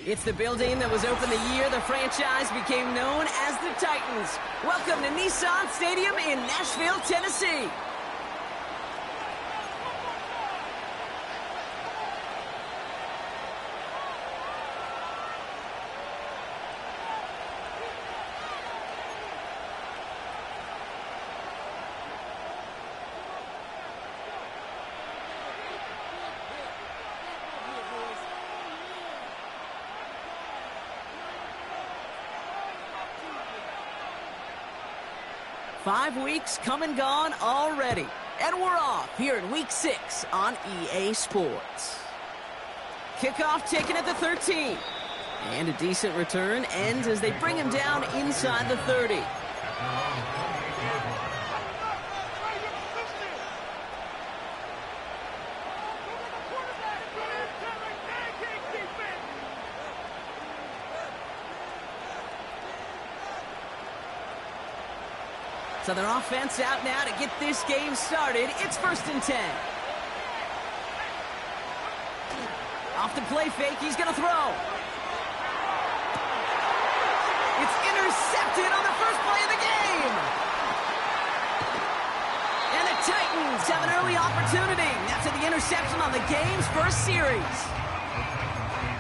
It's the building that was opened the year the franchise became known as the Titans. Welcome to Nissan Stadium in Nashville, Tennessee. Five weeks come and gone already, and we're off here in Week 6 on EA Sports. Kickoff taken at the 13, and a decent return ends as they bring him down inside the 30. So their offense out now to get this game started. It's 1st and 10. Off the play fake, he's going to throw. It's intercepted on the first play of the game. And the Titans have an early opportunity after the interception on the game's first series.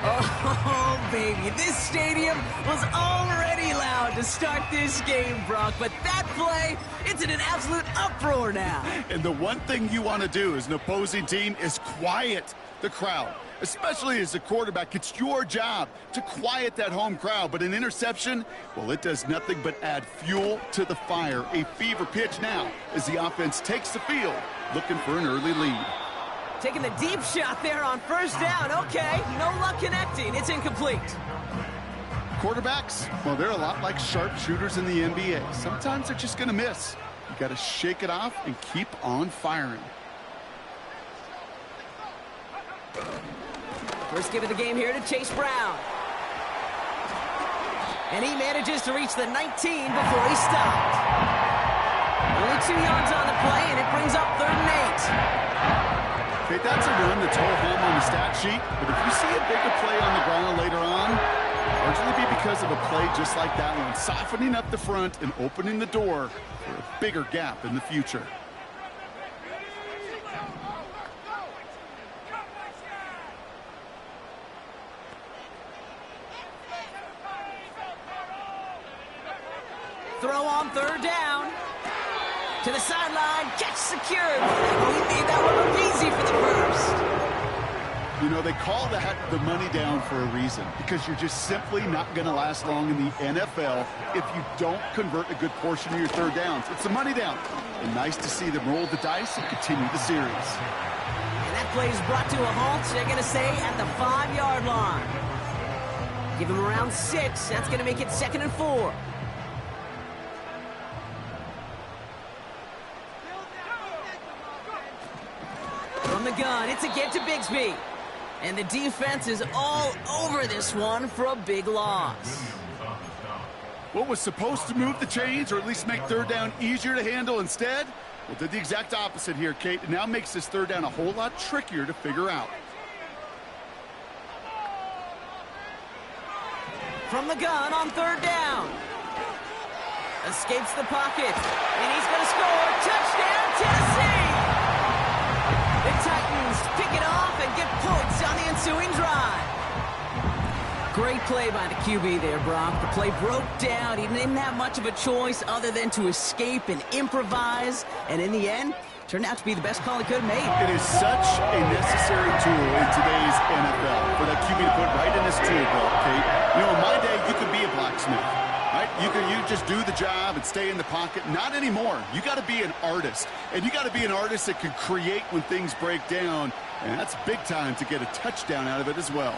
Oh, baby, this stadium was already loud to start this game, Brock, but that play, it's in an absolute uproar now. And the one thing you want to do as an opposing team is quiet the crowd, especially as a quarterback. It's your job to quiet that home crowd, but an interception, well, it does nothing but add fuel to the fire. A fever pitch now as the offense takes the field, looking for an early lead. Taking the deep shot there on 1st down. Okay, no luck connecting. It's incomplete. Quarterbacks, well, they're a lot like sharpshooters in the NBA. Sometimes they're just going to miss. You got to shake it off and keep on firing. First give of the game here to Chase Brown. And he manages to reach the 19 before he stopped. Only 2 yards on the play, and it brings up 3rd and 8. Okay, that's a run that's all home on the stat sheet, but if you see a bigger play on the ground later on, largely be because of a play just like that one, softening up the front and opening the door for a bigger gap in the future. Throw on 3rd down. To the sideline, catch secured. Oh, he made that one look easy for the first. You know, they call that the money down for a reason, because you're just simply not going to last long in the NFL if you don't convert a good portion of your 3rd downs. It's the money down. And nice to see them roll the dice and continue the series. And that play is brought to a halt, they're going to say, at the 5-yard line. Give him around 6. That's going to make it 2nd and 4. From the gun, it's a get to Bigsby. And the defense is all over this one for a big loss. What was supposed to move the chains, or at least make 3rd down easier to handle instead? Well, did the exact opposite here, Kate. It now makes this 3rd down a whole lot trickier to figure out. From the gun on 3rd down. Escapes the pocket. And he's going to score. Touchdown, Tennessee! The Titans pick it off and get points on the ensuing drive. Great play by the QB there, Brock. The play broke down. He didn't have much of a choice other than to escape and improvise. And in the end, turned out to be the best call he could have made. It is such a necessary tool in today's NFL for that QB to put right in his tool belt, Kate. You know, in my day, you could be a blacksmith. Right? You just do the job and stay in the pocket. Not anymore. You got to be an artist. And you got to be an artist that can create when things break down. And that's big time to get a touchdown out of it as well.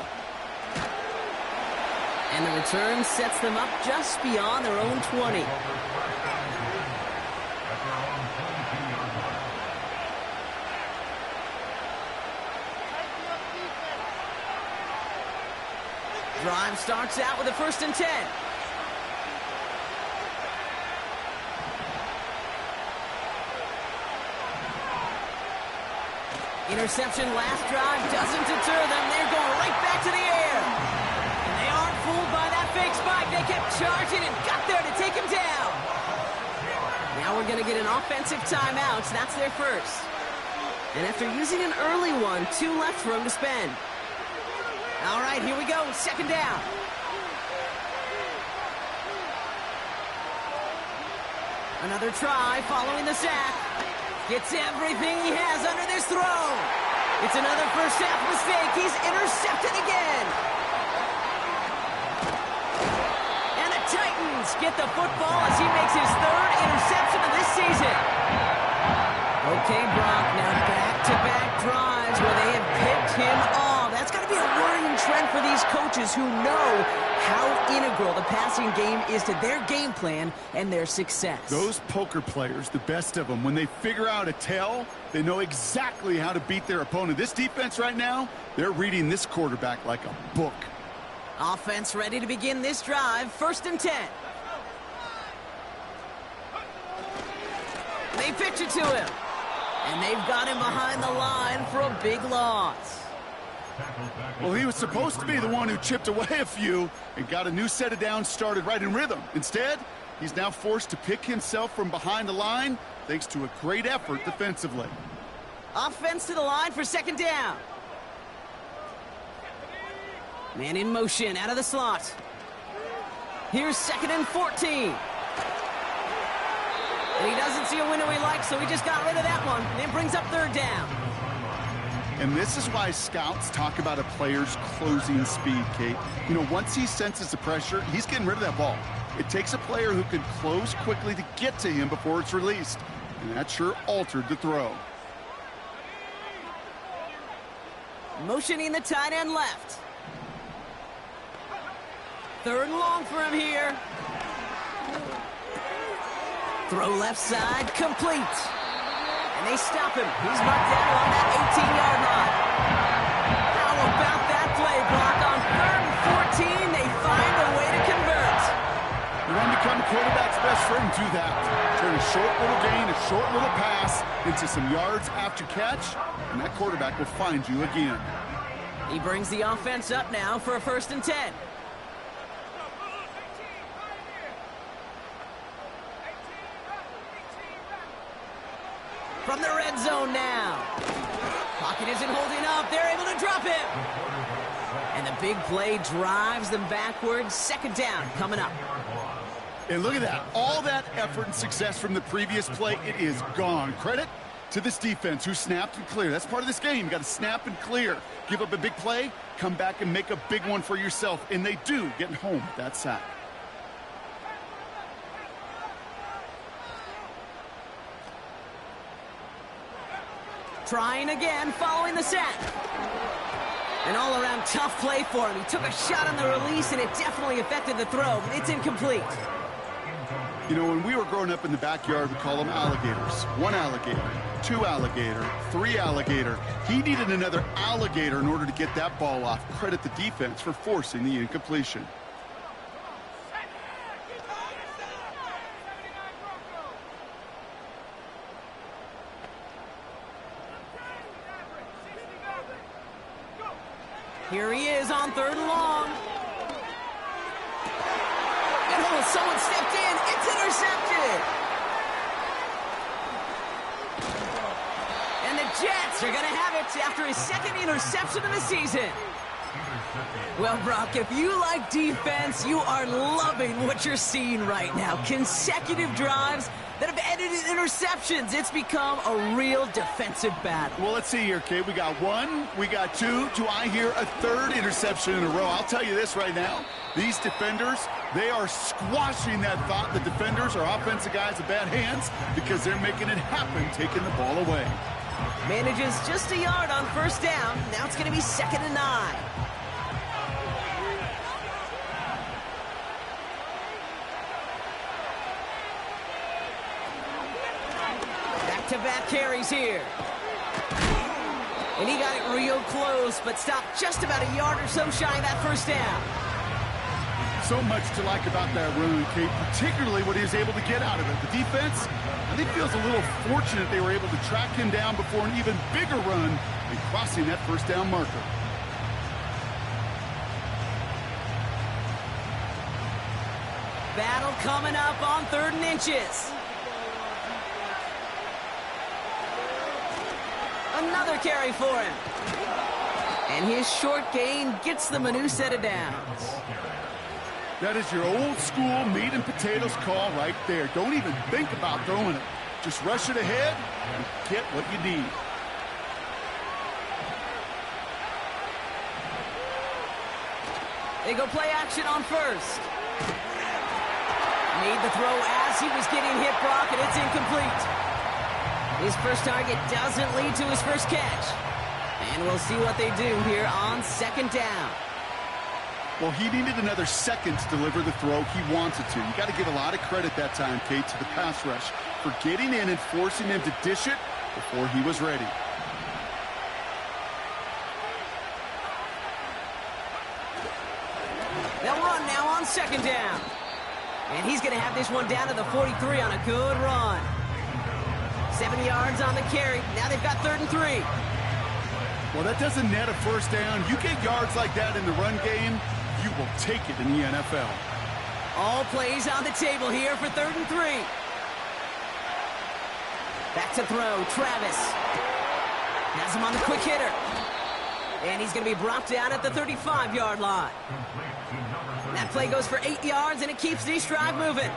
And the return sets them up just beyond their own 20. Drive starts out with a 1st and 10. Interception last drive doesn't deter them. They're going right back to the air. And they fake spike. They kept charging and got there to take him down. Now we're going to get an offensive timeout. That's their first. And after using an early one, 2 left for him to spend. All right, here we go. Second down. Another try following the sack. Gets everything he has under this throw. It's another first half mistake. He's intercepted again. And the Titans get the football as he makes his 3rd interception of this season. Okay, Brock, now back-to-back drives where they have picked him off. That's got to be a worrying trend for these coaches who know how integral the passing game is to their game plan and their success. Those poker players, the best of them, when they figure out a tell, they know exactly how to beat their opponent. This defense right now, they're reading this quarterback like a book. Offense ready to begin this drive. 1st and 10. They pitch it to him. And they've got him behind the line for a big loss. Well, he was supposed to be the one who chipped away a few and got a new set of downs started right in rhythm. Instead, he's now forced to pick himself from behind the line thanks to a great effort defensively. Offense to the line for 2nd down. Man in motion out of the slot. Here's 2nd and 14. And he doesn't see a window he likes, so he just got rid of that one. And it brings up 3rd down. And this is why scouts talk about a player's closing speed, Kate. You know, once he senses the pressure, he's getting rid of that ball. It takes a player who can close quickly to get to him before it's released. And that sure altered the throw. Motioning the tight end left. 3rd and long for him here. Throw left side, complete. And they stop him. He's marked down along that 18-yard line. How about that play, Brock? On 3rd and 14, they find a way to convert. You want to become the quarterback's best friend, do that. Turn a short little gain, a short little pass into some yards after catch, and that quarterback will find you again. He brings the offense up now for a 1st and 10. From the red zone now. Pocket isn't holding up. They're able to drop him. And the big play drives them backwards. 2nd down coming up. And look at that. All that effort and success from the previous play, it is gone. Credit to this defense who snapped and cleared. That's part of this game. You got to snap and clear. Give up a big play, come back and make a big one for yourself. And they do, getting home with that sack. Trying again, following the sack. An all-around tough play for him. He took a shot on the release, and it definitely affected the throw, but it's incomplete. You know, when we were growing up in the backyard, we call them alligators. 1 alligator, 2 alligator, 3 alligator. He needed another alligator in order to get that ball off. Credit the defense for forcing the incompletion. Here he is on 3rd and long. And oh, someone stepped in. It's intercepted. And the Jets are going to have it after his 2nd interception of the season. Well, Brock, if you like defense, you are loving what you're seeing right now. Consecutive drives that have ended in interceptions. It's become a real defensive battle. Well, let's see here, Kate. We got 1, we got 2. Do I hear a 3rd interception in a row? I'll tell you this right now. These defenders, they are squashing that thought. The defenders are offensive guys with bad hands because they're making it happen, taking the ball away. Manages just a yard on 1st down. Now it's going to be 2nd and 9. Back-to-back carries here. And he got it real close, but stopped just about a yard or so shy of that 1st down. So much to like about that run, Kate, particularly what he was able to get out of it. The defense, I think, feels a little fortunate they were able to track him down before an even bigger run and crossing that 1st down marker. Battle coming up on 3rd and inches. Another carry for him. And his short gain gets them a new set of downs. That is your old school meat and potatoes call right there. Don't even think about throwing it. Just rush it ahead and get what you need. They go play action on 1st. Made the throw as he was getting hit, Brock, and it's incomplete. His first target doesn't lead to his first catch. And we'll see what they do here on 2nd down. Well, he needed another second to deliver the throw he wanted to. You got to give a lot of credit that time, Kate, to the pass rush for getting in and forcing him to dish it before he was ready. They'll run now on 2nd down. And he's going to have this one down to the 43 on a good run. 7 yards on the carry. Now they've got 3rd and 3. Well, that doesn't net a first down. You get yards like that in the run game, you will take it in the NFL. All plays on the table here for 3rd and 3. Back to throw, Travis. Has him on the quick hitter. And he's going to be brought down at the 35-yard line. That play goes for 8 yards, and it keeps this drive moving.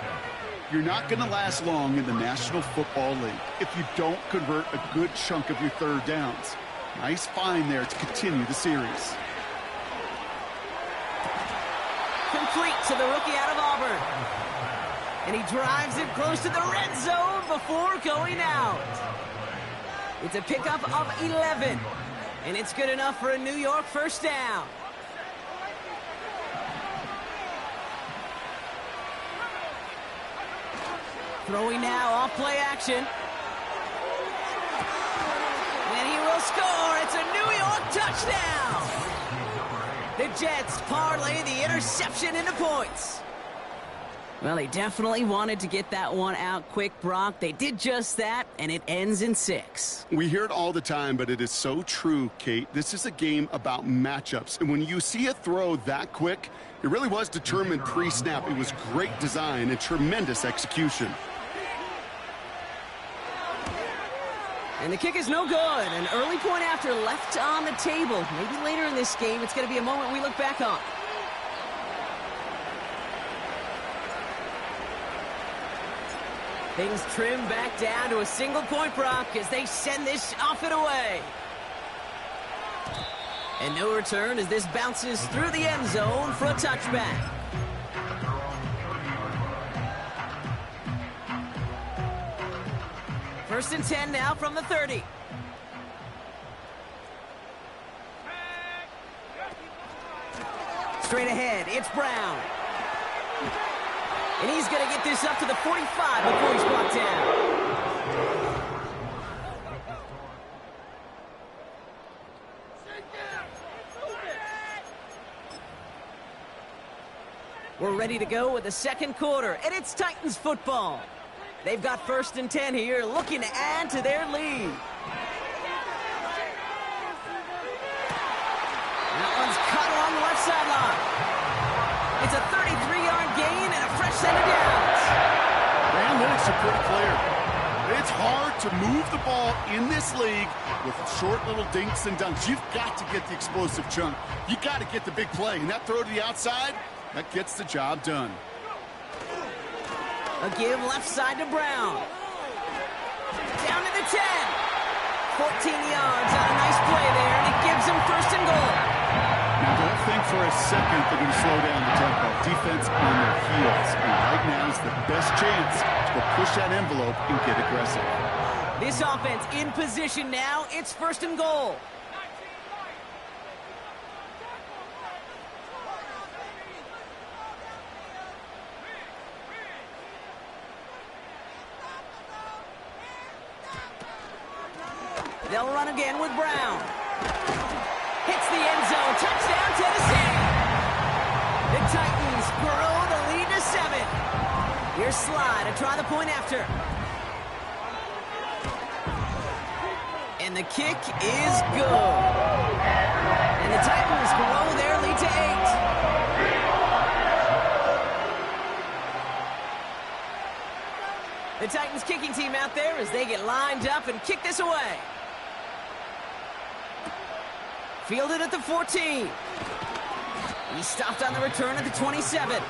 You're not going to last long in the National Football League if you don't convert a good chunk of your 3rd downs. Nice find there to continue the series. Complete to the rookie out of Auburn. And he drives it close to the red zone before going out. It's a pickup of 11. And it's good enough for a New York first down. Throwing now off play action. And he will score. It's a New York touchdown. The Jets parlay the interception into points. Well, they definitely wanted to get that one out quick, Brock. They did just that, and it ends in 6. We hear it all the time, but it is so true, Kate. This is a game about matchups. And when you see a throw that quick, it really was determined pre-snap. It was great design and tremendous execution. And the kick is no good. An early point after left on the table. Maybe later in this game, it's going to be a moment we look back on. Things trim back down to a single point, Brock, as they send this off and away. And no return as this bounces through the end zone for a touchback. First and 10 now from the 30. Straight ahead, it's Brown. And he's going to get this up to the 45 before he's brought down. We're ready to go with the second quarter, and it's Titans football. They've got first and 10 here, looking to add to their lead. That one's caught along the left sideline. It's a 33-yard gain and a fresh set of downs. The analytics are pretty clear. It's hard to move the ball in this league with short little dinks and dunks. You've got to get the explosive chunk. You've got to get the big play. And that throw to the outside, that gets the job done. A give left side to Brown. Down to the 10. 14 yards on a nice play there, and it gives him first and goal. Now, don't think for a second they're going to slow down the tempo. Defense on their heels. And right now is the best chance to go push that envelope and get aggressive. This offense in position now. It's first and goal. They'll run again with Brown. Hits the end zone. Touchdown, Tennessee. The Titans grow the lead to 7. Here's Sly to try the point after. And the kick is good. And the Titans grow their lead to 8. The Titans kicking team out there as they get lined up and kick this away. Fielded at the 14. He stopped on the return at the 27.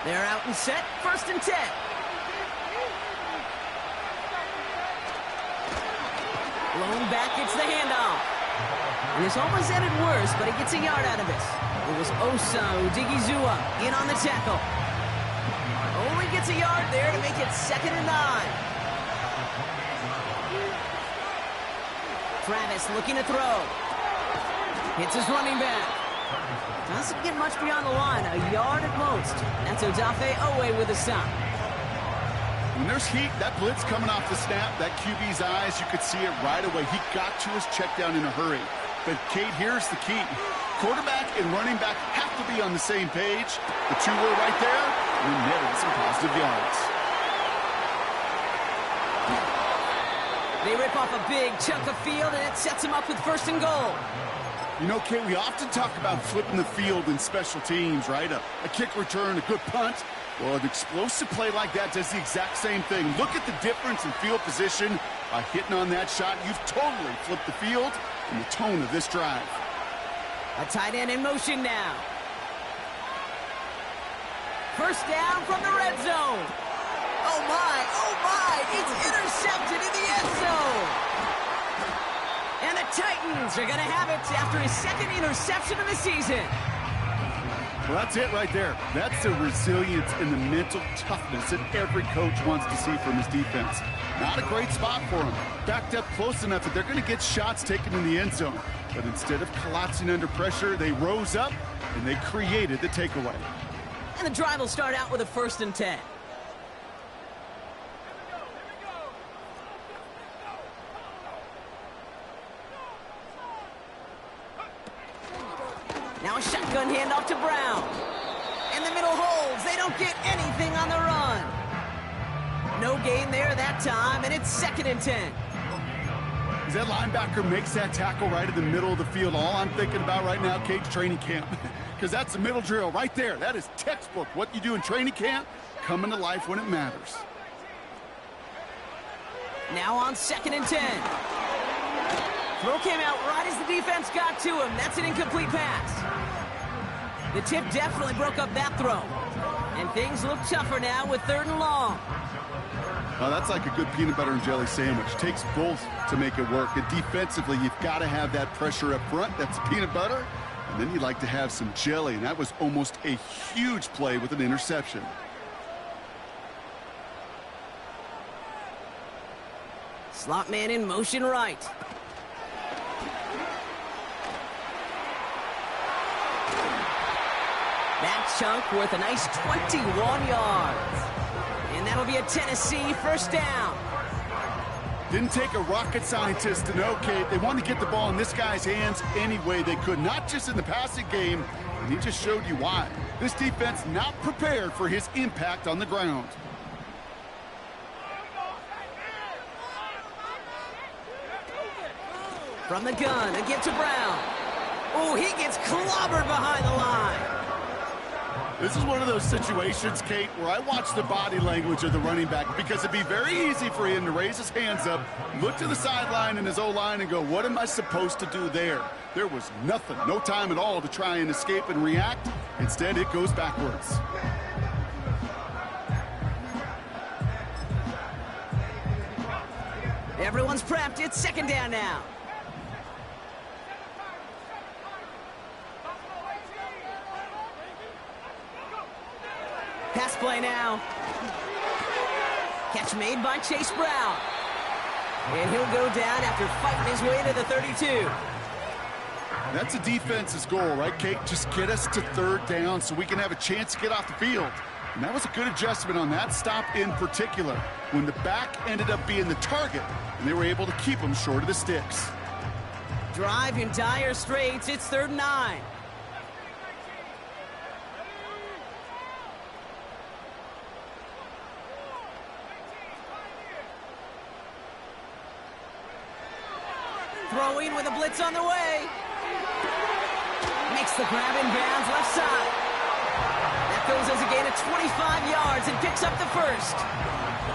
They're out and set, 1st and 10. Blown back, gets the handoff. And this almost ended worse, but he gets a yard out of this. It was Osa Odigizua in on the tackle. Only gets a yard there to make it 2nd and 9. Travis looking to throw. Hits his running back. Doesn't get much beyond the line, a yard at most. That's Odafe Owe with a stop. When there's heat, that blitz coming off the snap, that QB's eyes, you could see it right away. He got to his check down in a hurry. But, Kate, here's the key. Quarterback and running back have to be on the same page. The two were right there. We netted some positive yards. They rip off a big chunk of field, and it sets them up with 1st and goal. You know, Kate, we often talk about flipping the field in special teams, right? A kick return, a good punt. Well, an explosive play like that does the exact same thing. Look at the difference in field position. By hitting on that shot, you've totally flipped the field and the tone of this drive. A tight end in motion now. 1st down from the red zone. Oh my, it's intercepted in the end zone. And the Titans are going to have it after his 2nd interception of the season. Well, that's it right there. That's the resilience and the mental toughness that every coach wants to see from his defense. Not a great spot for him. Backed up close enough that they're going to get shots taken in the end zone. But instead of collapsing under pressure, they rose up and they created the takeaway. And the drive will start out with a 1st and 10. Now a shotgun handoff to Brown. In the middle holds. They don't get anything on the run. No gain there that time, and it's 2nd and 10. As that linebacker makes that tackle right in the middle of the field, all I'm thinking about right now, Kate's training camp. Because that's the middle drill right there. That is textbook. What you do in training camp, coming to life when it matters. Now on 2nd and 10. Throw came out right as the defense got to him. That's an incomplete pass. The tip definitely broke up that throw. And things look tougher now with 3rd and long. Well, that's like a good peanut butter and jelly sandwich. Takes both to make it work. And defensively, you've got to have that pressure up front. That's peanut butter. And then you'd like to have some jelly. And that was almost a huge play with an interception. Slot man in motion right. That chunk worth a nice 21 yards. And that'll be a Tennessee 1st down. Didn't take a rocket scientist to know, Kate. They wanted to get the ball in this guy's hands any way they could, not just in the passing game, and he just showed you why. This defense not prepared for his impact on the ground. From the gun, a give to Brown. Oh, he gets clobbered behind the line. This is one of those situations, Kate, where I watch the body language of the running back because it'd be very easy for him to raise his hands up, look to the sideline in his O-line and go, what am I supposed to do there? There was nothing, no time at all to try and escape and react. Instead, it goes backwards. Everyone's prepped. It's 2nd down now. Pass play now. Catch made by Chase Brown. And he'll go down after fighting his way to the 32. That's a defense's goal, right, Kate? Just get us to 3rd down so we can have a chance to get off the field. And that was a good adjustment on that stop in particular, when the back ended up being the target, and they were able to keep him short of the sticks. Drive in dire straits. It's 3rd and 9. Throwing with a blitz on the way. Makes the grab in bounds left side. That goes as a gain of 25 yards and picks up the first.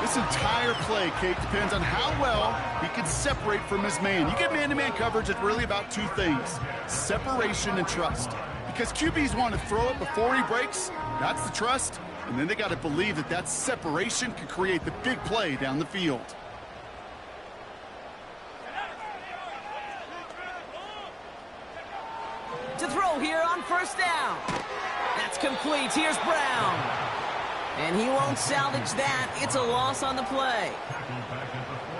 This entire play, Kate, depends on how well he can separate from his man. You get man-to-man coverage, it's really about two things: separation and trust. Because QBs want to throw it before he breaks, that's the trust. And then they got to believe that that separation can create the big play down the field. To throw here on first down. That's complete. Here's Brown. And he won't salvage that. It's a loss on the play.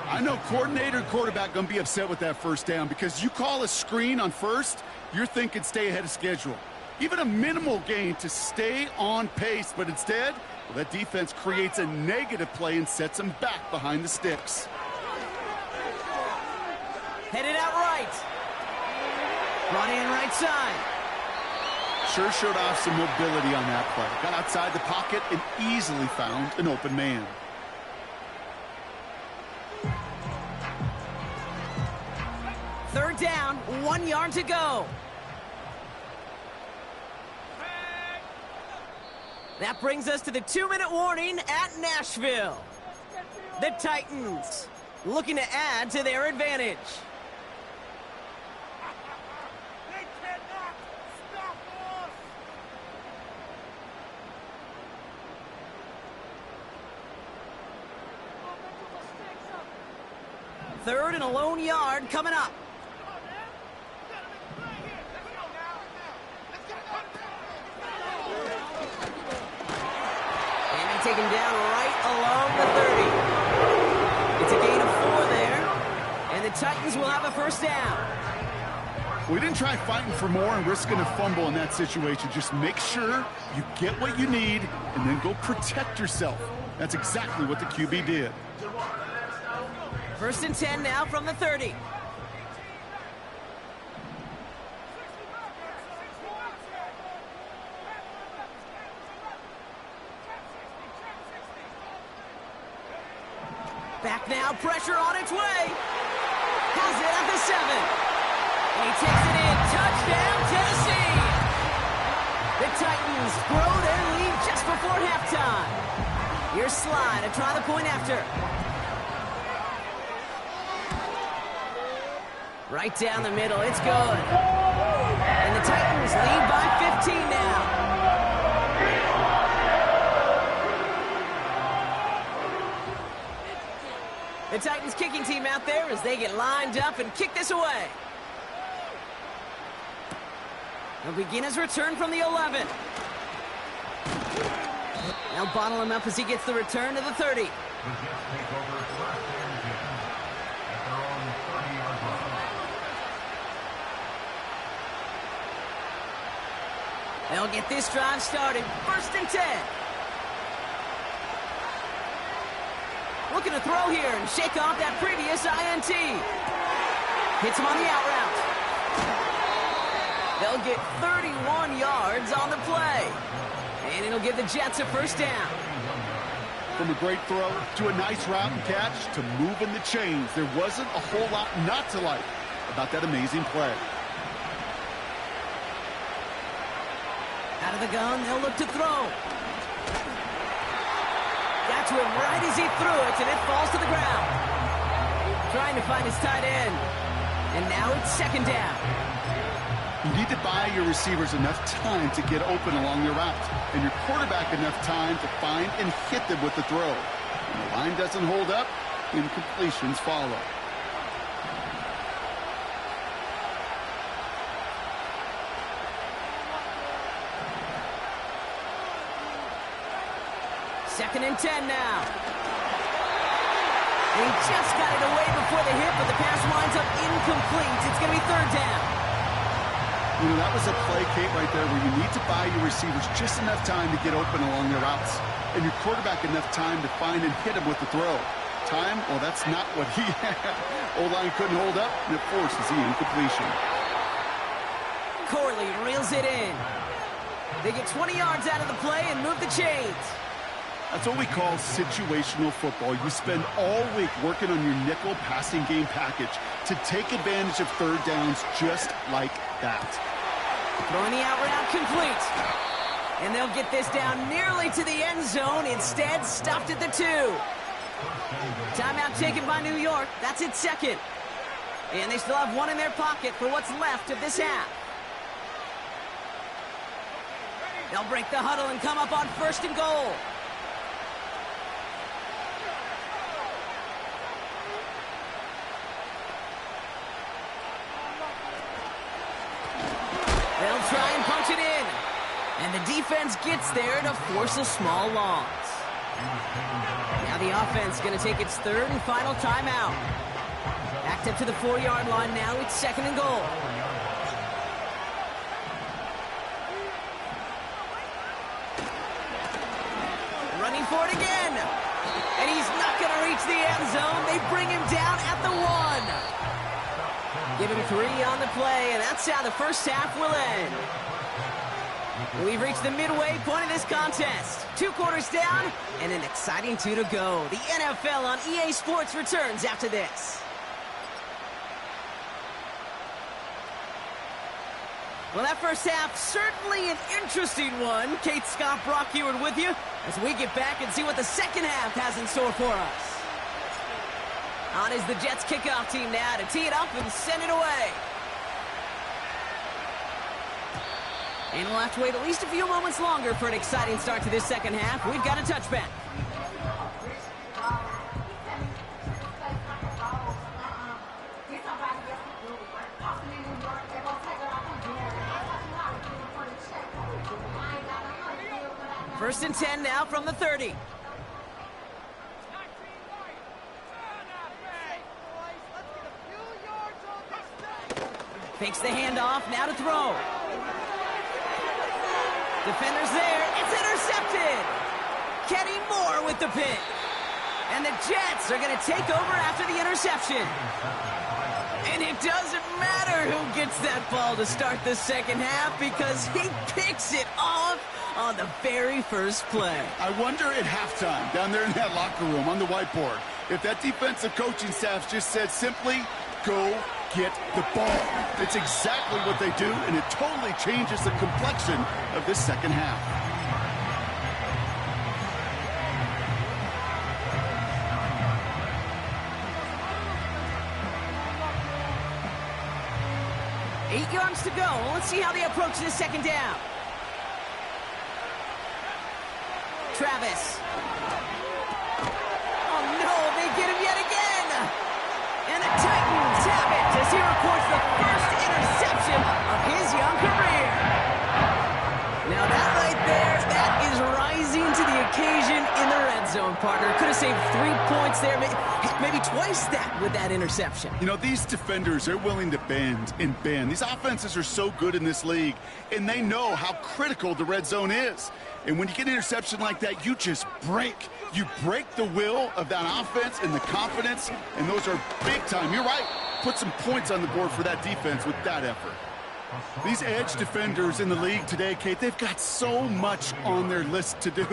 I know coordinator and quarterback going to be upset with that first down because you call a screen on first, you're thinking stay ahead of schedule. Even a minimal gain to stay on pace, but instead, well, that defense creates a negative play and sets them back behind the sticks. Headed out right. Brought in right side. Sure showed off some mobility on that play. Got outside the pocket and easily found an open man. Third down, 1 yard to go. That brings us to the 2-minute warning at Nashville. The Titans looking to add to their advantage. They cannot stop us. Third and a lone yard coming up. Taken down right along the 30. It's a gain of 4 there, and the Titans will have a first down. We didn't try fighting for more and risking a fumble in that situation. Just make sure you get what you need and then go protect yourself. That's exactly what the QB did. First and 10 now from the 30. Back now, pressure on its way. Has it at the 7. And he takes it in. Touchdown, Tennessee. The Titans grow their lead just before halftime. Here's Sly to try the point after. Right down the middle, it's good. And the Titans lead by 15 now. The Titans kicking team out there as they get lined up and kick this away. He'll begin his return from the 11. They'll bottle him up as he gets the return to the 30. They'll get this drive started. First and 10. Looking to throw here and shake off that previous INT. Hits him on the out route. They'll get 31 yards on the play. And it'll give the Jets a first down. From a great throw to a nice route and catch to moving the chains, there wasn't a whole lot not to like about that amazing play. Out of the gun, they'll look to throw. Got to him right as he threw it, and it falls to the ground. Trying to find his tight end. And now it's second down. You need to buy your receivers enough time to get open along your route, and your quarterback enough time to find and hit them with the throw. When the line doesn't hold up, incompletions follow. Second and 10 now. He just got it away before the hit, but the pass winds up incomplete. It's going to be third down. You know, that was a play, Kate, right there where you need to buy your receivers just enough time to get open along their routes, and your quarterback enough time to find and hit him with the throw. Time? Well, that's not what he had. O-line couldn't hold up, and it forces the incompletion. Corley reels it in. They get 20 yards out of the play and move the chains. That's what we call situational football. You spend all week working on your nickel passing game package to take advantage of third downs just like that. Throwing the out route complete. And they'll get this down nearly to the end zone. Instead, stopped at the 2. Timeout taken by New York. That's its second. And they still have one in their pocket for what's left of this half. They'll break the huddle and come up on 1st and goal. They'll try and punch it in. And the defense gets there to force a small loss. Now the offense going to take its 3rd and final timeout. Backed up to the 4-yard line now. It's 2nd and goal. Running for it again. And he's not going to reach the end zone. They bring him down at the 1. Give him 3 on the play, and that's how the first half will end. We've reached the midway point of this contest. 2 quarters down, and an exciting 2 to go. The NFL on EA Sports returns after this. Well, that first half, certainly an interesting one. Kate, Scott, Brock Heward with you as we get back and see what the second half has in store for us. On is the Jets kickoff team now to tee it up and send it away. And we'll have to wait at least a few moments longer for an exciting start to this second half. We've got a touchback. First and 10 now from the 30. Fakes the handoff, now to throw. Defender's there, it's intercepted! Kenny Moore with the pick. And the Jets are going to take over after the interception. And it doesn't matter who gets that ball to start the second half because he picks it off on the very first play. I wonder at halftime, down there in that locker room on the whiteboard, if that defensive coaching staff just said simply, go get the ball. It's exactly what they do, and it totally changes the complexion of this second half. Eight yards to go. Let's see how they approach this second down. Travis. Oh, no, they get him yet again. And the Titans have it as he records the first interception of his young career. Now that right there, that is rising to the occasion in the red zone, partner. Could have saved 3 points there, maybe twice that with that interception. You know, these defenders, they're willing to bend and bend. These offenses are so good in this league, and they know how critical the red zone is. And when you get an interception like that, you just break. You break the will of that offense and the confidence, and those are big time. You're right. Put some points on the board for that defense with that effort. These edge defenders in the league today, Kate, they've got so much on their list to do.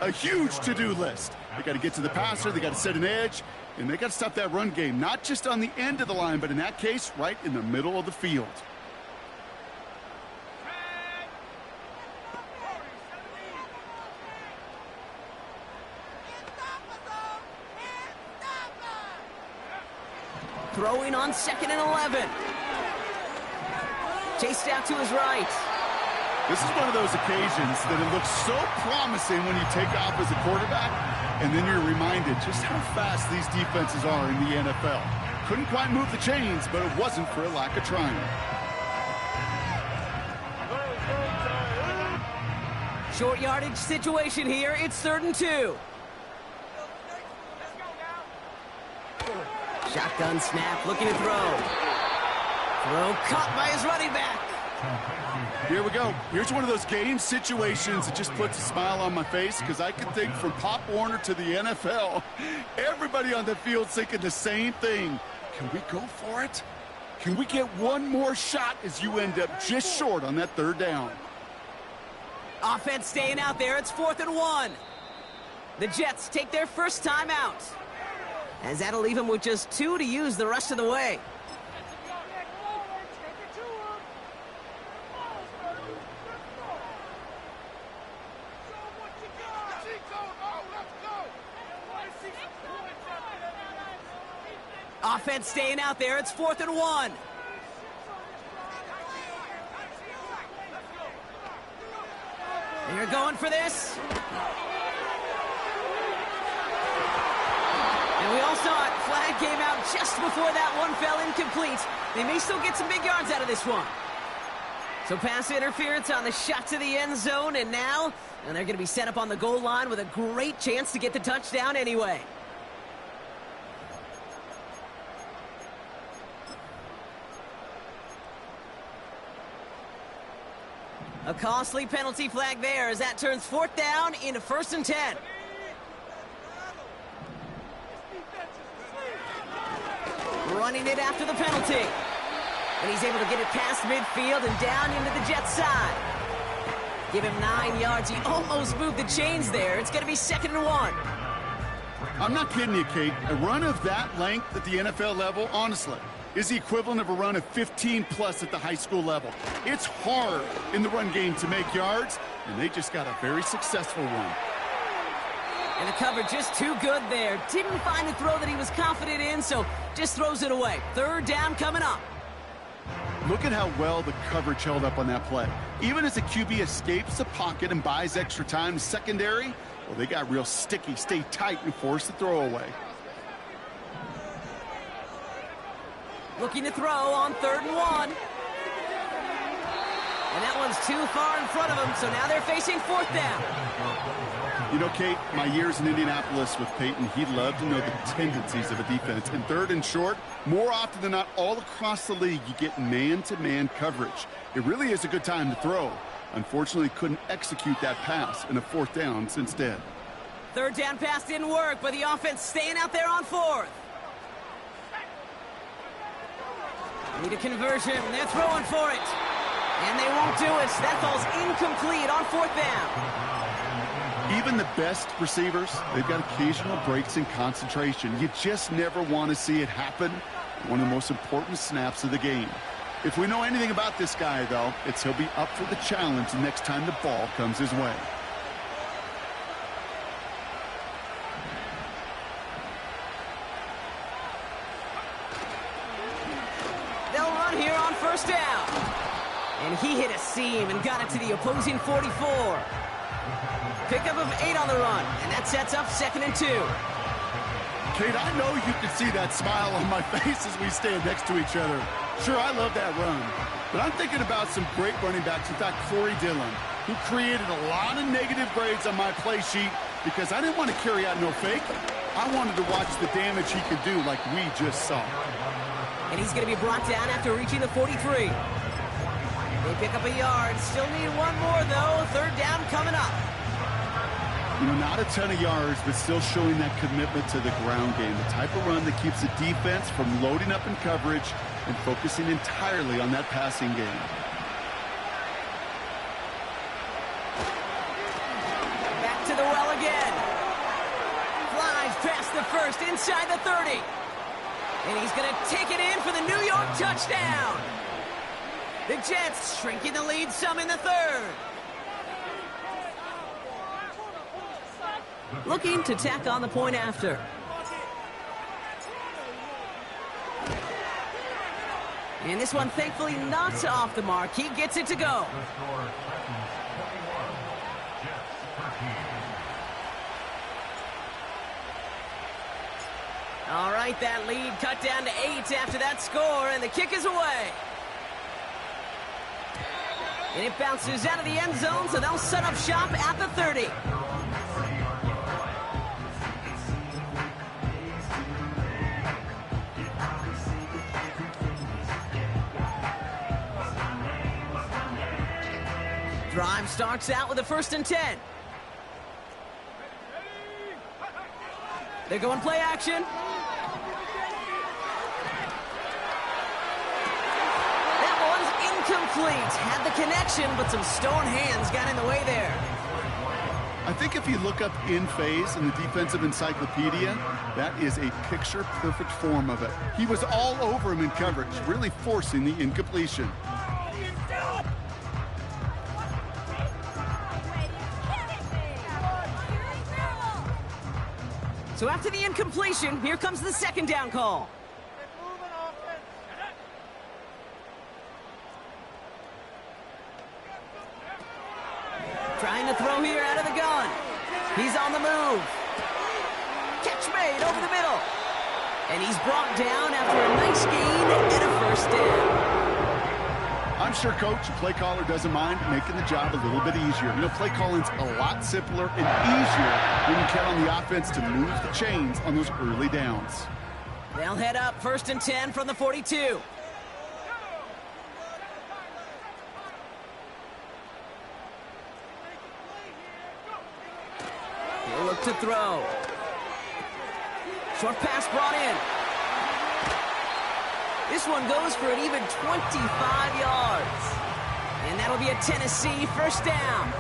A huge to-do list. They got to get to the passer, they got to set an edge, and they got to stop that run game, not just on the end of the line, but in that case, right in the middle of the field. Throwing on 2nd and 11. Chased out to his right. This is one of those occasions that it looks so promising when you take off as a quarterback, and then you're reminded just how fast these defenses are in the NFL. Couldn't quite move the chains, but it wasn't for a lack of trying. Short yardage situation here. It's 3rd and 2. Shotgun snap, looking to throw. Throw caught by his running back. Here we go. Here's one of those game situations that just puts a smile on my face because I can think from Pop Warner to the NFL, everybody on the field thinking the same thing. Can we go for it? Can we get one more shot as you end up just short on that 3rd down? Offense staying out there. It's 4th and 1. The Jets take their first time out, as that'll leave them with just 2 to use the rest of the way. Offense staying out there. It's 4th and 1. They're going for this. And we all saw it. Flag came out just before that one fell incomplete. They may still get some big yards out of this one. So pass interference on the shot to the end zone, and now they're going to be set up on the goal line with a great chance to get the touchdown anyway. A costly penalty flag there as that turns 4th down into 1st and 10. Running it after the penalty. And he's able to get it past midfield and down into the Jets side. Give him 9 yards. He almost moved the chains there. It's going to be 2nd and 1. I'm not kidding you, Kate. A run of that length at the NFL level, honestly, is the equivalent of a run of 15-plus at the high school level. It's hard in the run game to make yards, and they just got a very successful one. And the cover just too good there. Didn't find a throw that he was confident in, so just throws it away. 3rd down coming up. Look at how well the coverage held up on that play. Even as the QB escapes the pocket and buys extra time, secondary, well, they got real sticky, stay tight, and force the throw away. Looking to throw on 3rd and 1. And that one's too far in front of him, so now they're facing 4th down. You know, Kate, my years in Indianapolis with Peyton, he'd love to know the tendencies of a defense. In 3rd and short, more often than not, all across the league, you get man-to-man coverage. It really is a good time to throw. Unfortunately, couldn't execute that pass in a 4th down instead. 3rd down pass didn't work, but the offense staying out there on 4th. Need a conversion. They're throwing for it. And they won't do it. That falls incomplete on 4th down. Even the best receivers, they've got occasional breaks in concentration. You just never want to see it happen. One of the most important snaps of the game. If we know anything about this guy, though, it's he'll be up for the challenge the next time the ball comes his way. They'll run here on 1st down. And he hit a seam and got it to the opposing 44. Pickup of 8 on the run, and that sets up 2nd and 2. Kate, I know you can see that smile on my face as we stand next to each other. Sure, I love that run, but I'm thinking about some great running backs. In fact, Corey Dillon, who created a lot of negative grades on my play sheet because I didn't want to carry out no fake. I wanted to watch the damage he could do like we just saw. And he's going to be brought down after reaching the 43. They pick up a yard. Still need one more, though. 3rd down coming up. You know, not a ton of yards, but still showing that commitment to the ground game. The type of run that keeps the defense from loading up in coverage and focusing entirely on that passing game. Back to the well again. Flies past the 1st, inside the 30. And he's going to take it in for the New York touchdown. The Jets shrinking the lead some in the 3rd. Looking to tack on the point after. And this one, thankfully, not off the mark. He gets it to go. All right, that lead cut down to 8 after that score, and the kick is away. And it bounces out of the end zone, so they'll set up shop at the 30. Drive starts out with a 1st and 10. They're going play action. That one's incomplete. Had the connection, but some stone hands got in the way there. I think if you look up in phase in the defensive encyclopedia, that is a picture-perfect form of it. He was all over him in coverage, really forcing the incompletion. So after the incompletion, here comes the second down call. Trying to throw here out of the gun. He's on the move. Catch made over the middle. And he's brought down after a nice gain and a first down. I'm sure Coach, the play caller, doesn't mind making the job a little bit easier. You know, play calling's a lot simpler and easier when you count on the offense to move the chains on those early downs. They'll head up 1st and 10 from the 42. He'll look to throw. Short pass brought in. This one goes for an even 25 yards. And that'll be a Tennessee first down.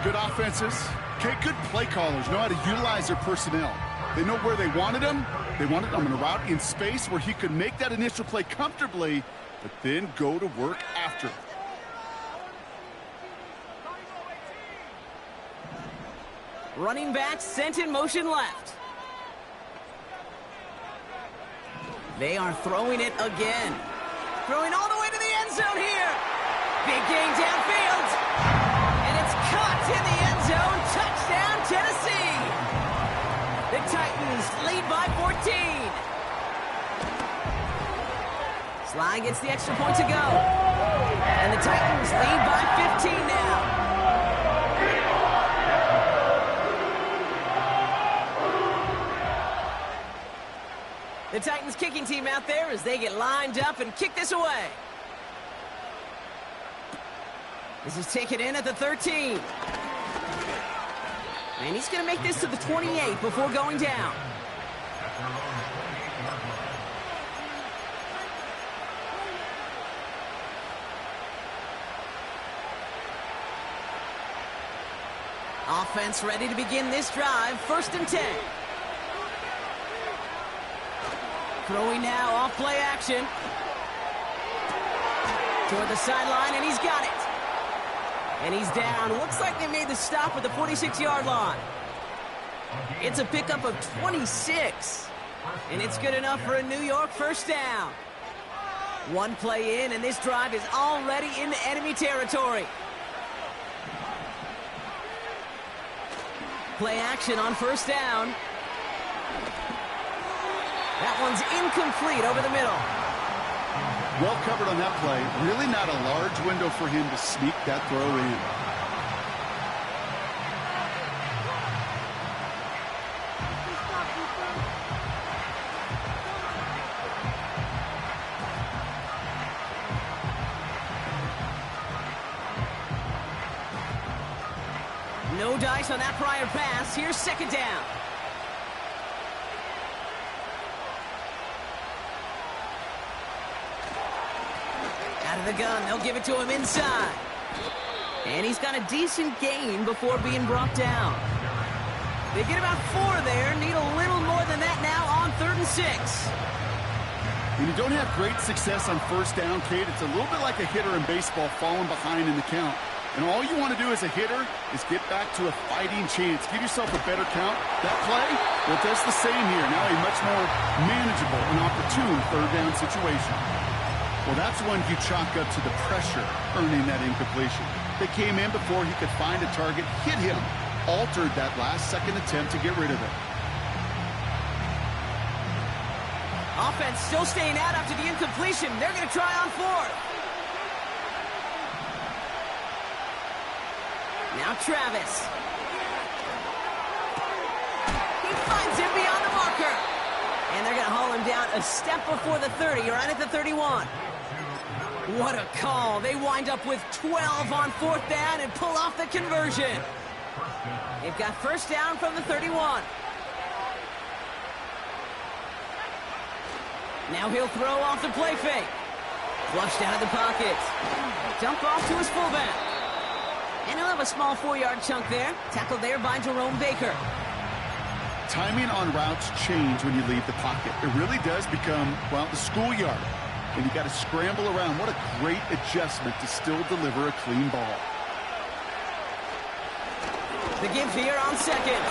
Good offenses. Okay, good play callers know how to utilize their personnel. They know where they wanted him. They wanted him on a route in space where he could make that initial play comfortably, but then go to work after. Running back sent in motion left. They are throwing it again. Throwing all the way to the end zone here. Big gain downfield. And it's caught in the end zone. Touchdown, Tennessee. The Titans lead by 14. Sly gets the extra point to go. And the Titans lead by 15 now. The Titans kicking team out there as they get lined up and kick this away. This is taken in at the 13. And he's going to make this to the 28 before going down. Offense ready to begin this drive. 1st and 10. Throwing now off play action. Toward the sideline, and he's got it. And he's down. Looks like they made the stop at the 46-yard line. It's a pickup of 26. And it's good enough for a New York first down. One play in, and this drive is already into enemy territory. Play action on 1st down. That one's incomplete over the middle. Well covered on that play. Really not a large window for him to sneak that throw in. No dice on that prior pass. Here's 2nd down. Out of the gun, they'll give it to him inside. And he's got a decent gain before being brought down. They get about 4 there, need a little more than that now on 3rd and 6. When you don't have great success on 1st down, Kate, it's a little bit like a hitter in baseball falling behind in the count. And all you want to do as a hitter is get back to a fighting chance. Give yourself a better count. That play, well, that's the same here. Now a much more manageable and opportune 3rd down situation. Well, that's when you chalk up to the pressure earning that incompletion. They came in before he could find a target, hit him, altered that last-second attempt to get rid of it. Offense still staying out after the incompletion. They're going to try on 4th. Now Travis. He finds him beyond the marker. And they're going to haul him down a step before the 30, right at the 31. What a call. They wind up with 12 on 4th down and pull off the conversion. They've got 1st down from the 31. Now he'll throw off the play fake. Flushed out of the pocket. Dump off to his fullback. And he'll have a small 4-yard chunk there. Tackled there by Jerome Baker. Timing on routes change when you leave the pocket. It really does become, well, the schoolyard. And you got to scramble around. What a great adjustment to still deliver a clean ball. The give here on second.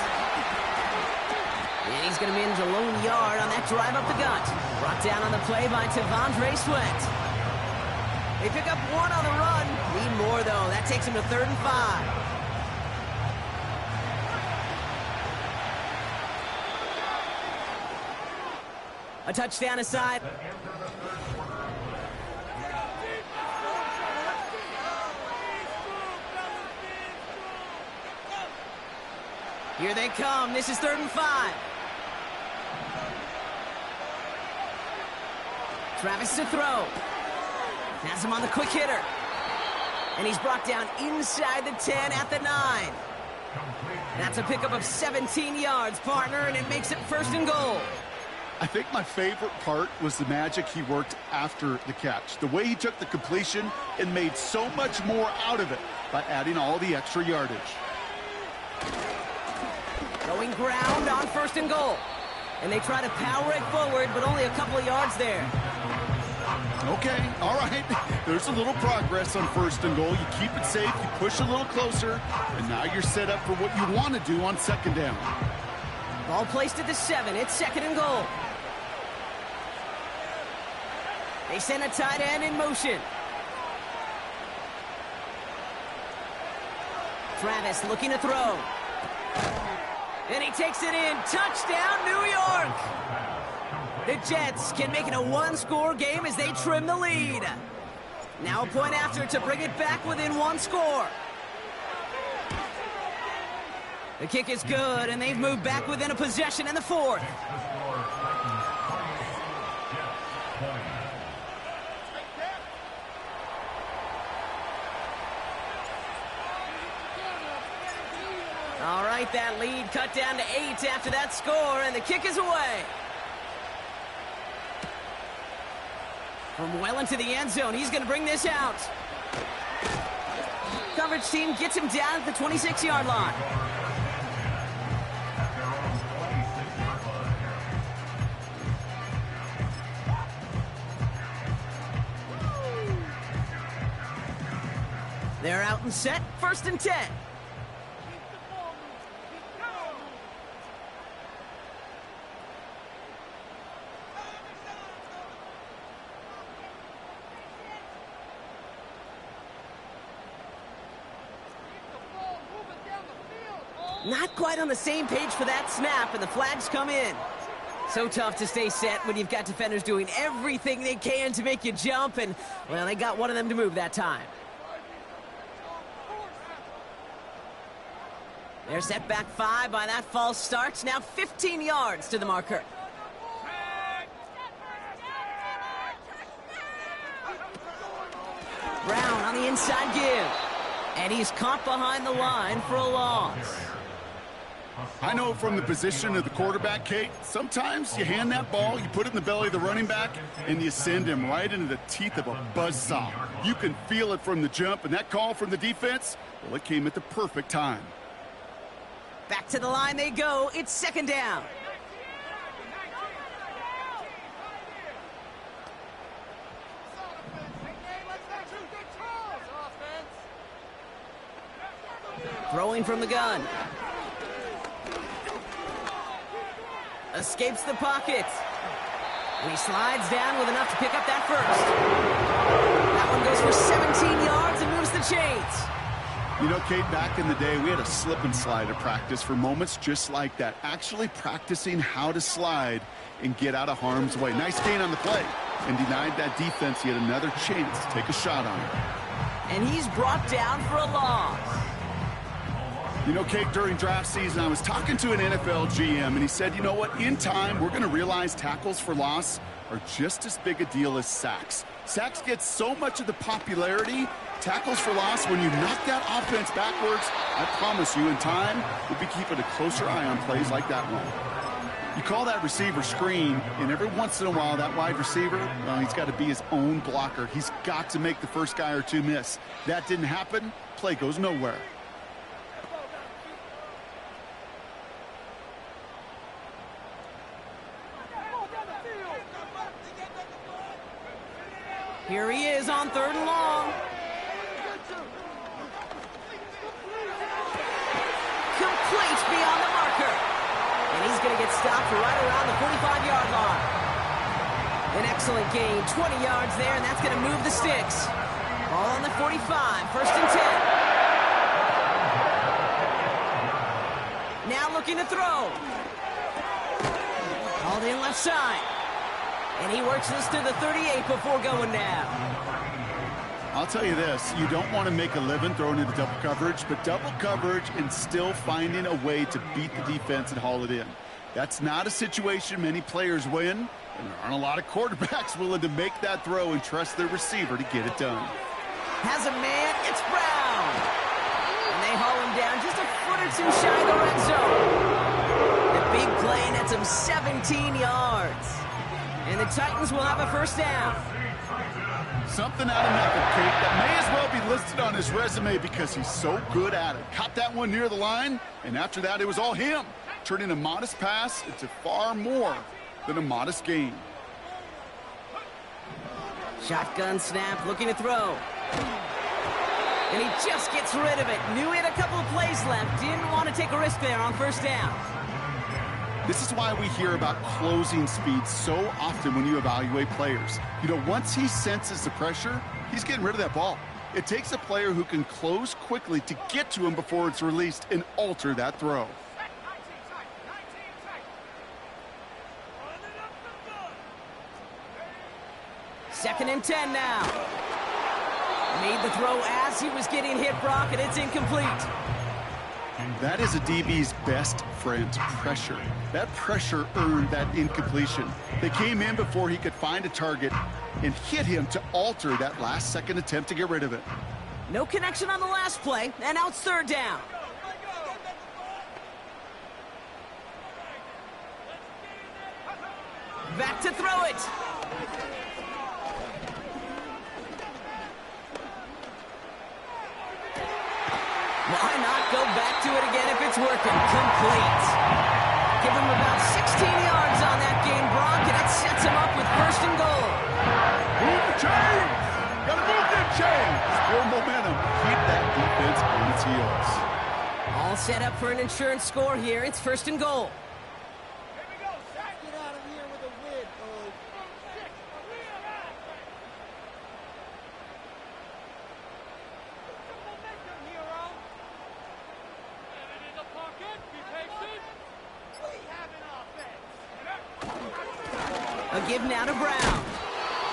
And he's going to manage a lone yard on that drive up the gut. Brought down on the play by Tavondre Sweat. They pick up 1 on the run. Need more, though. That takes him to 3rd and 5. A touchdown aside. Here they come. This is 3rd and 5. Travis to throw. Has him on the quick hitter. And he's brought down inside the 10 at the 9. That's a pickup of 17 yards, partner, and it makes it 1st and goal. I think my favorite part was the magic he worked after the catch. The way he took the completion and made so much more out of it by adding all the extra yardage. Going ground on 1st and goal. And they try to power it forward, but only a couple of yards there. Okay, all right. There's a little progress on 1st and goal. You keep it safe, you push a little closer, and now you're set up for what you want to do on 2nd down. Ball placed at the 7. It's 2nd and goal. They send a tight end in motion. Travis looking to throw. And he takes it in. Touchdown, New York! The Jets can make it a 1-score game as they trim the lead. Now a point after to bring it back within 1 score. The kick is good, and they've moved back within a possession in the 4th. All right, that lead cut down to 8 after that score, and the kick is away. From well into the end zone, he's going to bring this out. Coverage team gets him down at the 26-yard line. They're out and set, 1st and 10. Not quite on the same page for that snap, and the flags come in. So tough to stay set when you've got defenders doing everything they can to make you jump, and, well, they got one of them to move that time. They're set back 5 by that false start. Now 15 yards to the marker. Brown on the inside give. And he's caught behind the line for a loss. I know from the position of the quarterback, Kate, sometimes you hand that ball, you put it in the belly of the running back, and you send him right into the teeth of a buzzsaw. You can feel it from the jump, and that call from the defense, well, it came at the perfect time. Back to the line they go. It's 2nd down. Throwing from the gun. Escapes the pocket. And he slides down with enough to pick up that 1st. That one goes for 17 yards and moves the chains. You know, Kate, back in the day, we had a slip and slide at practice for moments just like that. Actually practicing how to slide and get out of harm's way. Nice gain on the play. And denied that defense yet another chance to take a shot on him. And he's brought down for a loss. You know, Kate, during draft season, I was talking to an NFL GM, and he said, you know what, in time, we're going to realize tackles for loss are just as big a deal as sacks. Sacks get so much of the popularity. Tackles for loss, when you knock that offense backwards, I promise you, in time, we'll be keeping a closer eye on plays like that one. You call that receiver screen, and every once in a while, that wide receiver, well, he's got to be his own blocker. He's got to make the first guy or two miss. That didn't happen. Play goes nowhere. Here he is on 3rd and long. Complete beyond the marker. And he's going to get stopped right around the 45-yard line. An excellent gain, 20 yards there, and that's going to move the sticks. Ball on the 45, 1st and 10. Now looking to throw. Called in left side. And he works this to the 38 before going down. I'll tell you this, you don't want to make a living throwing into double coverage, but double coverage and still finding a way to beat the defense and haul it in. That's not a situation many players win, and there aren't a lot of quarterbacks willing to make that throw and trust their receiver to get it done. Has a man, it's Brown. And they haul him down just a foot or two shy of the red zone. The big play nets him 17 yards. And the Titans will have a 1st down. Something out of nothing, Kate. That may as well be listed on his resume because he's so good at it. Caught that one near the line, and after that, it was all him, turning a modest pass into far more than a modest gain. Shotgun snap, looking to throw. And he just gets rid of it. Knew he had a couple of plays left. Didn't want to take a risk there on 1st down. This is why we hear about closing speed so often when you evaluate players. You know, once he senses the pressure, he's getting rid of that ball. It takes a player who can close quickly to get to him before it's released and alter that throw. Second and 10 now. Made the throw as he was getting hit, Brock, and it's incomplete. That is a DB's best friend, pressure. That pressure earned that incompletion. They came in before he could find a target and hit him to alter that last-second attempt to get rid of it. No connection on the last play, and now it's 3rd down. Back to throw it. Why not go back to it again if it's working? Complete. Give him about 16 yards on that game, Brock, and it sets him up with 1st and goal. Move the chains! Gotta move them chains! Score momentum. Keep that defense on its heels. All set up for an insurance score here. It's 1st and goal. Get out of here with a win, boys. A give now to Brown.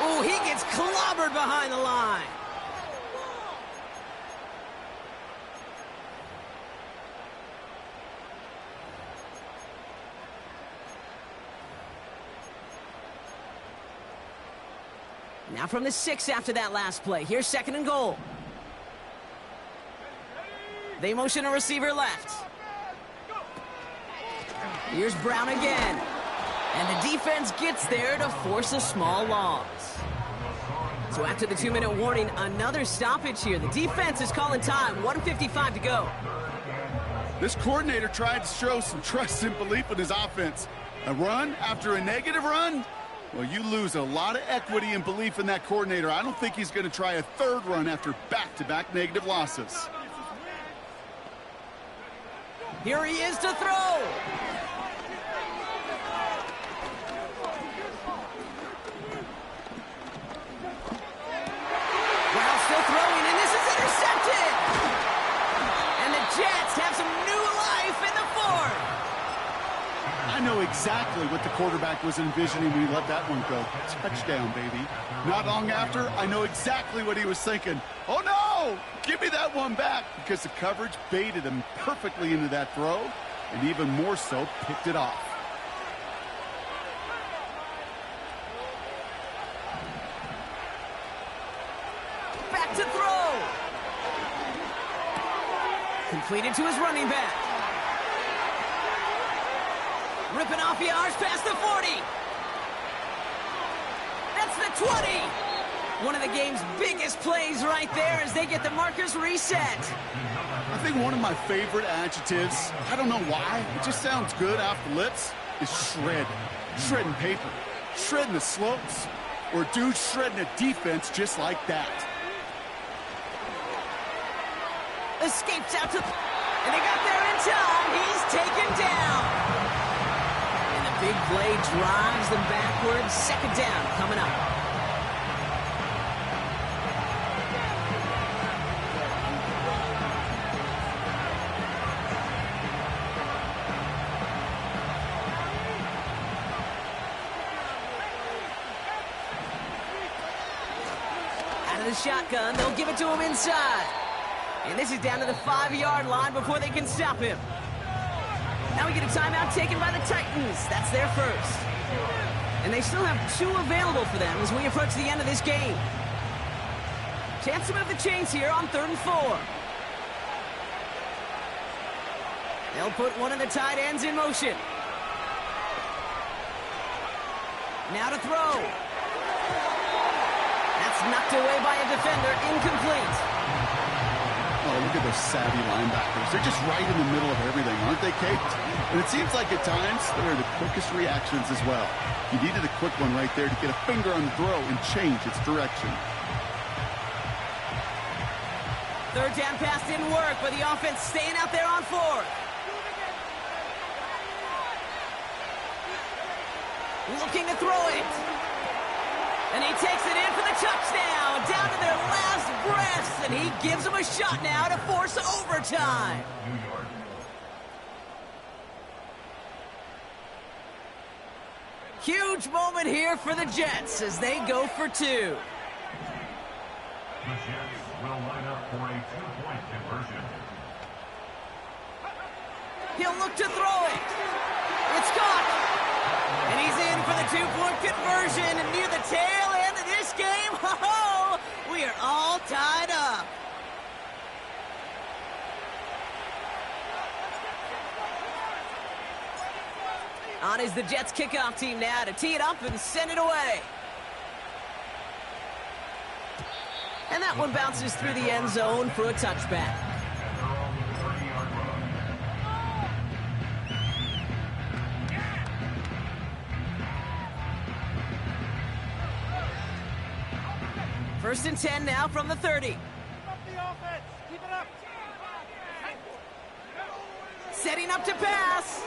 Oh, he gets clobbered behind the line. Now from the 6 after that last play. Here's 2nd and goal. They motion a receiver left. Here's Brown again. And the defense gets there to force a small loss. So after the 2-minute warning, another stoppage here. The defense is calling time. 1:55 to go. This coordinator tried to show some trust and belief in his offense. A run after a negative run? Well, you lose a lot of equity and belief in that coordinator. I don't think he's going to try a 3rd run after back-to-back negative losses. Here he is to throw. Brown still throwing, and this is intercepted. And the Jets have some new life in the 4th. I know exactly what the quarterback was envisioning when he let that one go. Touchdown, baby. Not long after, I know exactly what he was thinking. Oh, no! Give me that one back, because the coverage baited him perfectly into that throw, and even more so, picked it off. Back to throw. Completed to his running back. Ripping off yards past the 40. That's the 20. One of the game's biggest plays right there as they get the markers reset. I think one of my favorite adjectives, I don't know why, it just sounds good off the lips, is shred. Shredding paper, shredding the slopes, or dude shredding a defense just like that. Escapes out to, and they got there in time. He's taken down. And the big play drives them backwards. Second down coming up. Shotgun, they'll give it to him inside. And this is down to the 5-yard line before they can stop him. Now we get a timeout taken by the Titans. That's their first. And they still have 2 available for them as we approach the end of this game. Chance to move the chains here on 3rd and 4. They'll put one of the tight ends in motion. Now to throw. Knocked away by a defender, incomplete. Oh, look at those savvy linebackers. They're just right in the middle of everything, aren't they, Kate? And it seems like at times they're the quickest reactions as well. You needed a quick one right there to get a finger on the throw and change its direction. 3rd down pass didn't work, but the offense staying out there on 4th. Looking to throw it. And he takes it in for the touchdown, down to their last breaths, and he gives them a shot now to force overtime. Huge moment here for the Jets as they go for 2. The Jets will line up for a 2-point conversion. He'll look to throw it. It's caught. And he's in for the 2-point conversion, and near the tail end of this game, ho-ho, we are all tied up. On is the Jets kickoff team now to tee it up and send it away. And that one bounces through the end zone for a touchback. First and 10 now from the 30. Setting up to pass.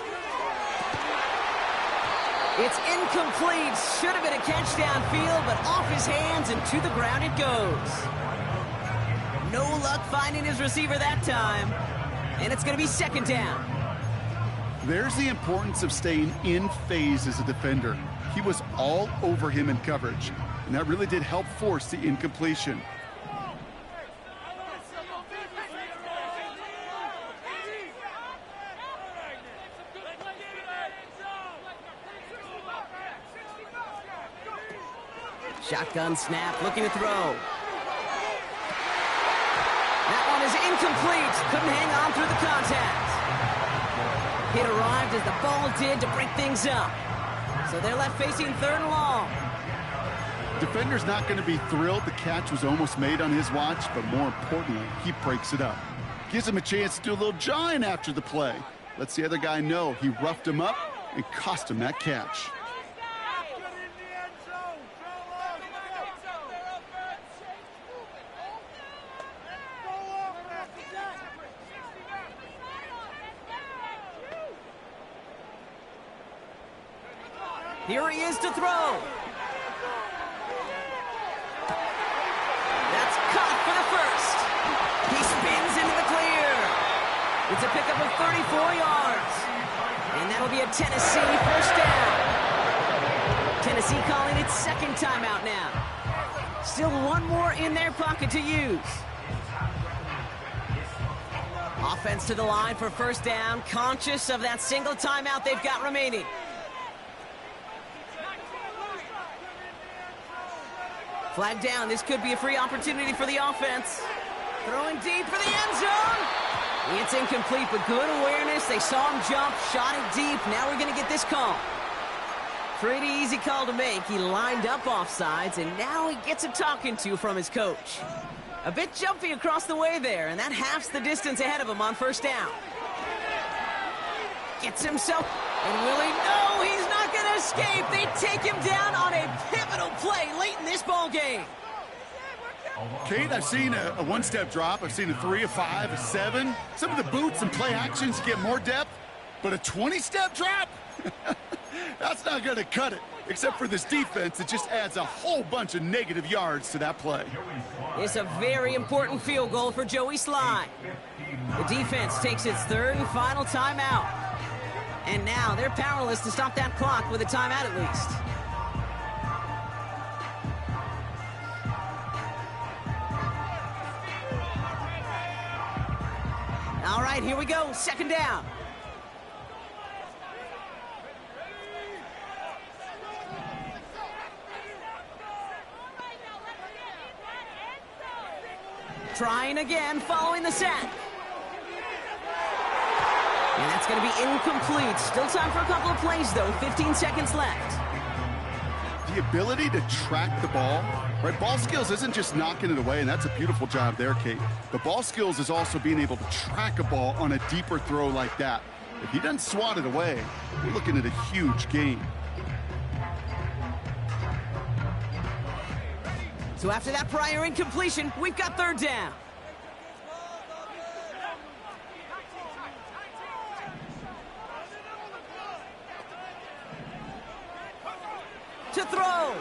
It's incomplete. Should have been a catch downfield, but off his hands and to the ground it goes. No luck finding his receiver that time. And it's going to be 2nd down. There's the importance of staying in phase as a defender. He was all over him in coverage, and that really did help force the incompletion. Shotgun snap, looking to throw. That one is incomplete. Couldn't hang on through the contact. Hit arrived as the ball did to break things up. So they're left facing 3rd and long. Defender's not going to be thrilled the catch was almost made on his watch, but more importantly, he breaks it up. Gives him a chance to do a little jawing after the play. Lets the other guy know he roughed him up and cost him that catch. Here he is to throw. That's caught for the first. He spins into the clear. It's a pickup of 34 yards. And that'll be a Tennessee first down. Tennessee calling its 2nd timeout now. Still one more in their pocket to use. Offense to the line for first down, conscious of that single timeout they've got remaining. Flag down. This could be a free opportunity for the offense. Throwing deep for the end zone. It's incomplete, but good awareness. They saw him jump, shot it deep. Now we're going to get this call. Pretty easy call to make. He lined up offsides, and now he gets a talking to from his coach. A bit jumpy across the way there, and that halves the distance ahead of him on first down. Gets himself, and will he? No, he's not going to escape. They take him down on a pivotal play late in this ball game. Kate, I've seen a one-step drop. I've seen a 3, a 5, a 7. Some of the boots and play actions get more depth, but a 20-step drop? That's not going to cut it. Except for this defense, it just adds a whole bunch of negative yards to that play. It's a very important field goal for Joey Sly. The defense takes its third and final timeout. And now they're powerless to stop that clock with a timeout at least. All right, here we go. Second down. Trying again, following the sack. And that's going to be incomplete. Still time for a couple of plays, though. 15 seconds left. The ability to track the ball, right? Ball skills isn't just knocking it away, and that's a beautiful job there, Kate. The ball skills is also being able to track a ball on a deeper throw like that. If he doesn't swat it away, we're looking at a huge gain. So after that prior incompletion, we've got third down. To throw.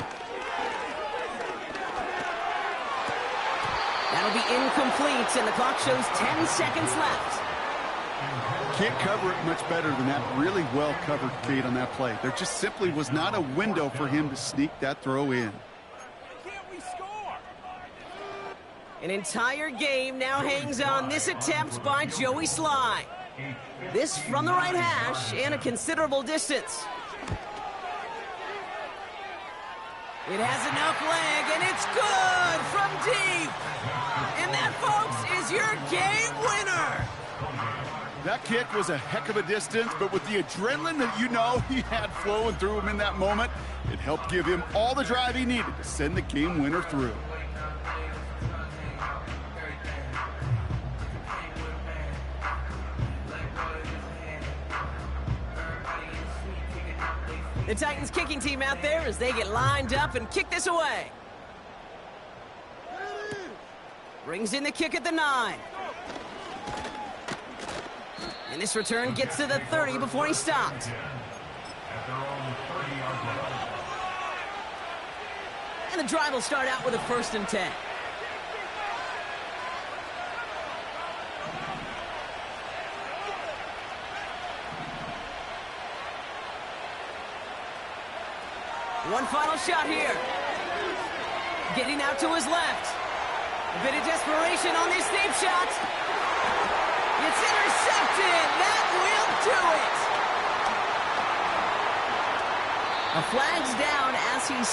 That'll be incomplete, and the clock shows 10 seconds left. Can't cover it much better than that. Really well covered, Kate, on that play. There just simply was not a window for him to sneak that throw in. An entire game now hangs on this attempt by Joey Sly. This from the right hash and a considerable distance. It has enough leg, and it's good from deep. And that, folks, is your game winner. That kick was a heck of a distance, but with the adrenaline that you know he had flowing through him in that moment, it helped give him all the drive he needed to send the game winner through. The Titans kicking team out there as they get lined up and kick this away. Brings in the kick at the 9. And this return gets to the 30 before he stopped. And the drive will start out with a 1st and 10. One final shot here. Getting out to his left. A bit of desperation on this deep shot. It's intercepted. That will do it. A flag's down as he